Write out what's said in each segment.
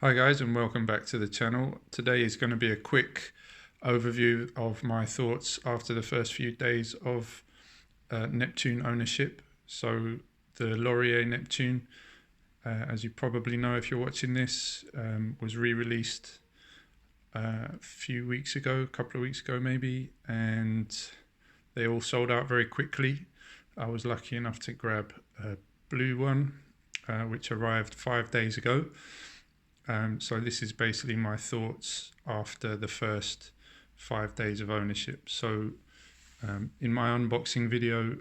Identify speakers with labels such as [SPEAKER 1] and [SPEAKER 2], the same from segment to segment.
[SPEAKER 1] Hi guys, and welcome back to the channel. Today is going to be a quick overview of my thoughts after the first few days of Neptune ownership. So the LORIER Neptune, as you probably know if you're watching this, was re-released a few weeks ago, a couple of weeks ago maybe, and they all sold out very quickly. I was lucky enough to grab a blue one, which arrived 5 days ago. So this is basically my thoughts after the first 5 days of ownership. So in my unboxing video,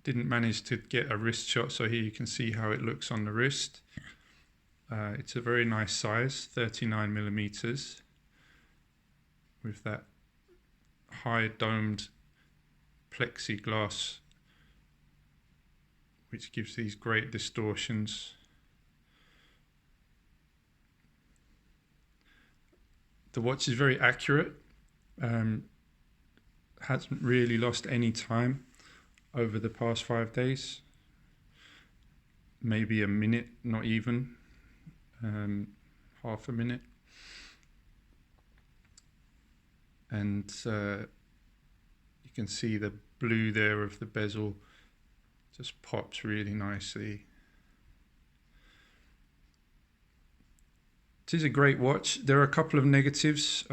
[SPEAKER 1] didn't manage to get a wrist shot, so here you can see how it looks on the wrist. It's a very nice size, 39mm, with that high domed plexiglass, which gives these great distortions. The watch is very accurate, hasn't really lost any time over the past 5 days, maybe a minute, not even, half a minute. And you can see the blue there of the bezel just pops really nicely. It is a great watch. There are a couple of negatives.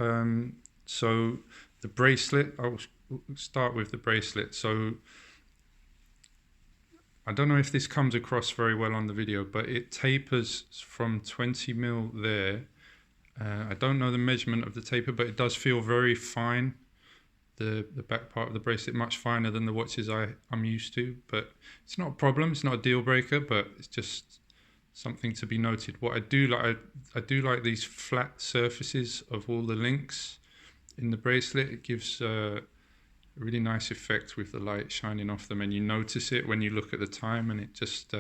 [SPEAKER 1] So the bracelet, I'll start with the bracelet. So I don't know if this comes across very well on the video, but it tapers from 20mm there. I don't know the measurement of the taper, but it does feel very fine. The back part of the bracelet much finer than the watches I'm used to, but it's not a problem. It's not a deal breaker, but it's just something to be noted. What I do like these flat surfaces of all the links in the bracelet. It gives a really nice effect with the light shining off them, and you notice it when you look at the time, and it just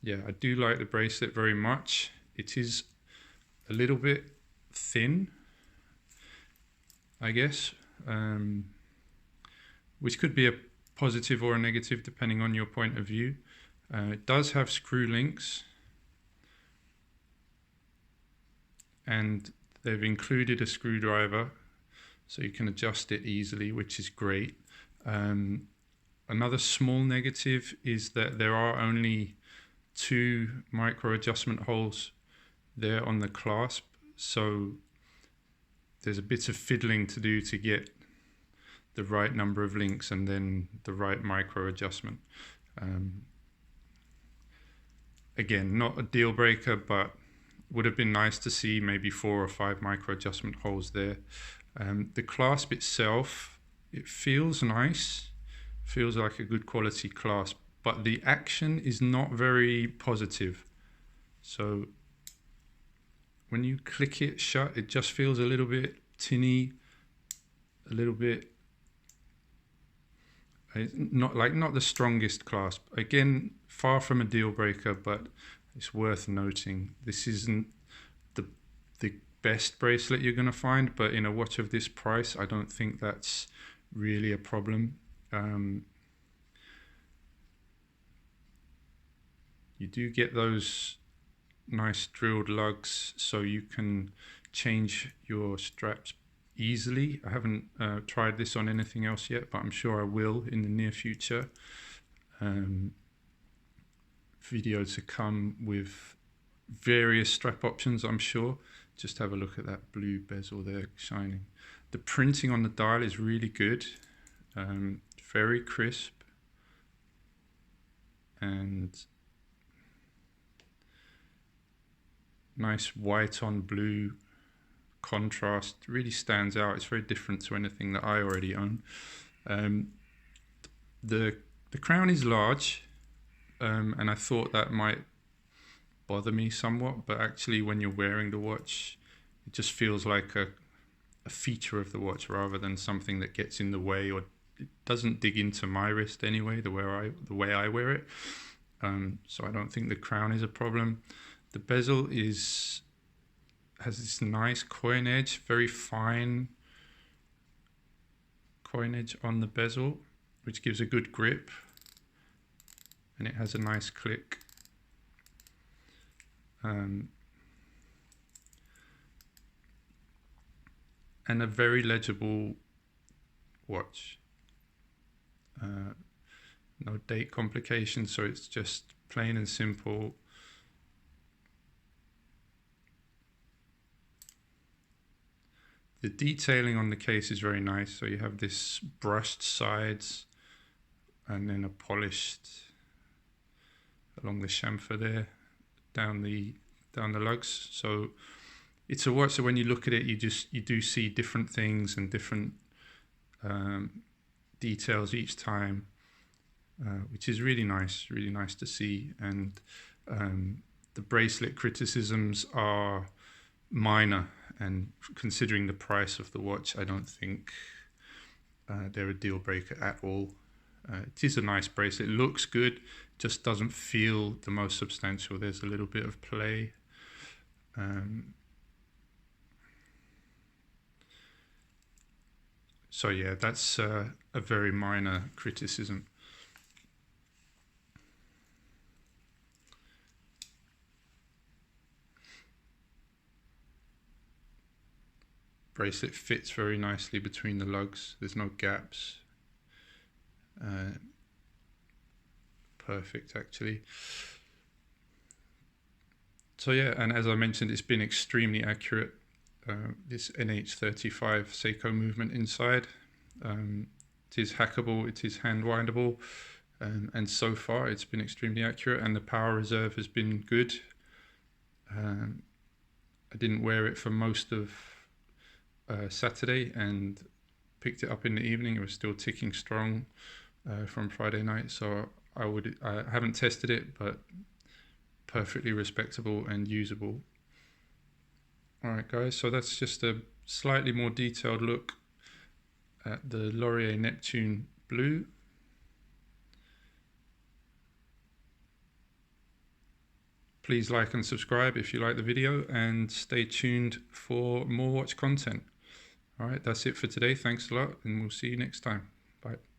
[SPEAKER 1] yeah, I do like the bracelet very much. It is a little bit thin, I guess, which could be a positive or a negative depending on your point of view. It does have screw links, and they've included a screwdriver so you can adjust it easily, which is great. Another small negative is that there are only 2 micro adjustment holes there on the clasp, so there's a bit of fiddling to do to get the right number of links and then the right micro adjustment. Again, not a deal breaker, but would have been nice to see maybe 4 or 5 micro adjustment holes there. The clasp itself, it feels nice, feels like a good quality clasp, but the action is not very positive. So when you click it shut, it just feels a little bit tinny, a little bit not the strongest clasp. Again, far from a deal breaker, but it's worth noting. This isn't the best bracelet you're going to find, but in a watch of this price, I don't think that's really a problem. You do get those nice drilled lugs, so you can change your straps easily. I haven't tried this on anything else yet, but I'm sure I will in the near future. Video to come with various strap options, I'm sure. Just have a look at that blue bezel there shining. The printing on the dial is really good, very crisp, and nice white on blue contrast. Really stands out. It's very different to anything that I already own. The crown is large, and I thought that might bother me somewhat, but actually when you're wearing the watch, it just feels like a feature of the watch rather than something that gets in the way, or it doesn't dig into my wrist anyway, the way I wear it. So I don't think the crown is a problem. The bezel has this nice coin edge, very fine coin edge on the bezel, which gives a good grip, and it has a nice click. and a very legible watch. No date complications, so it's just plain and simple. The detailing on the case is very nice. So you have this brushed sides and then a polished along the chamfer there, down the lugs. So it's a watch. So when you look at it, you do see different things and different details each time, which is really nice to see. And the bracelet criticisms are minor, and considering the price of the watch, I don't think they're a deal breaker at all. It is a nice bracelet, it looks good, just doesn't feel the most substantial. There's a little bit of play. So yeah, that's a very minor criticism. Bracelet fits very nicely between the lugs. There's no gaps. Perfect, actually. So yeah, and as I mentioned, it's been extremely accurate. This NH35 Seiko movement inside. It is hackable, it is hand windable, and so far it's been extremely accurate, and the power reserve has been good. I didn't wear it for most of Saturday and picked it up in the evening. It was still ticking strong from Friday night, so I haven't tested it, but perfectly respectable and usable. Alright guys, so that's just a slightly more detailed look at the LORIER Neptune Blue. Please like and subscribe if you like the video, and stay tuned for more watch content. Alright, that's it for today. Thanks a lot, and we'll see you next time. Bye.